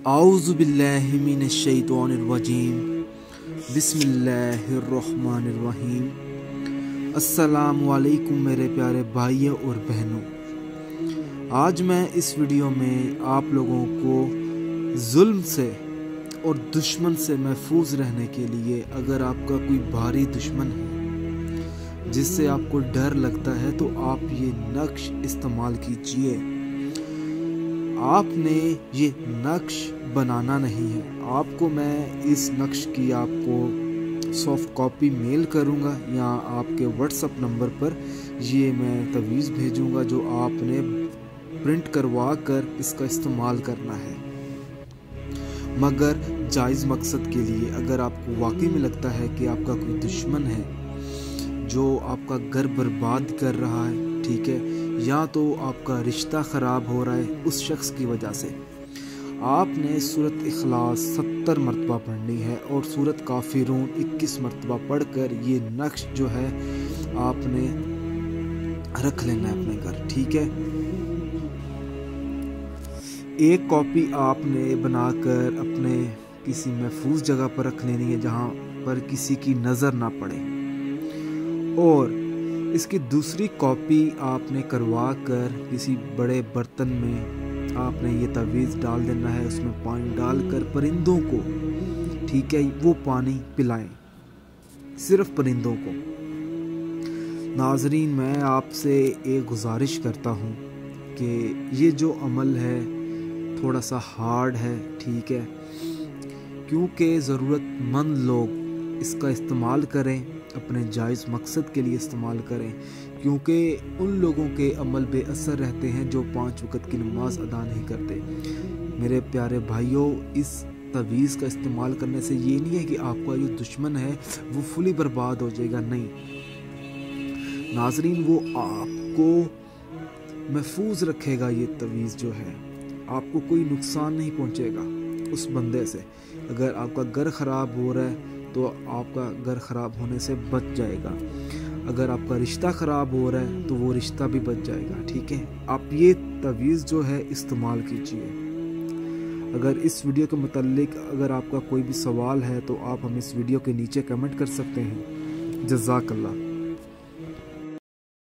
आऊज़ु बिल्लाहि मिनश शैतानिर रजीम बिस्मिल्लाहिर्रहमानिर्रहीम। अस्सलामु अलैकुम मेरे प्यारे भाइयों और बहनों, आज मैं इस वीडियो में आप लोगों को जुल्म से और दुश्मन से महफूज रहने के लिए, अगर आपका कोई भारी दुश्मन है जिससे आपको डर लगता है, तो आप ये नक्श इस्तेमाल कीजिए। आपने ये नक्श बनाना नहीं है, आपको मैं इस नक्श की आपको सॉफ्ट कॉपी मेल करूँगा या आपके व्हाट्सएप नंबर पर ये मैं तवीज़ भेजूँगा जो आपने प्रिंट करवा कर इसका इस्तेमाल करना है, मगर जायज़ मकसद के लिए। अगर आपको वाकई में लगता है कि आपका कोई दुश्मन है जो आपका घर बर्बाद कर रहा है, ठीक है, या तो आपका रिश्ता ख़राब हो रहा है उस शख्स की वजह से, आपने सूरत इखलास 70 मरतबा पढ़नी है और सूरत काफिरून 21 मरतबा पढ़कर ये नक्श जो है आपने रख लेना है अपने घर, ठीक है। एक कॉपी आपने बनाकर अपने किसी महफूज जगह पर रख लेनी है जहाँ पर किसी की नज़र ना पड़े, और इसकी दूसरी कॉपी आपने करवा कर किसी बड़े बर्तन में आपने ये तवीज़ डाल देना है, उसमें पानी डालकर परिंदों को, ठीक है, वो पानी पिलाएं, सिर्फ परिंदों को। नाजरीन, मैं आपसे एक गुजारिश करता हूँ कि ये जो अमल है थोड़ा सा हार्ड है, ठीक है, क्योंकि ज़रूरतमंद लोग इसका इस्तेमाल करें, अपने जायज़ मकसद के लिए इस्तेमाल करें, क्योंकि उन लोगों के अमल बेअसर रहते हैं जो 5 वक़्त की नमाज अदा नहीं करते। मेरे प्यारे भाइयों, इस तवीज़ का इस्तेमाल करने से ये नहीं है कि आपका जो दुश्मन है वो फुली बर्बाद हो जाएगा, नहीं नाजरीन, वो आपको महफूज रखेगा। ये तवीज़ जो है आपको कोई नुकसान नहीं पहुँचेगा उस बंदे से। अगर आपका घर ख़राब हो रहा है तो आपका घर ख़राब होने से बच जाएगा, अगर आपका रिश्ता ख़राब हो रहा है तो वो रिश्ता भी बच जाएगा, ठीक है। आप ये तवीज़ जो है इस्तेमाल कीजिए। अगर इस वीडियो के मुताल्लिक अगर आपका कोई भी सवाल है तो आप हम इस वीडियो के नीचे कमेंट कर सकते हैं। जज़ाकल्लाह।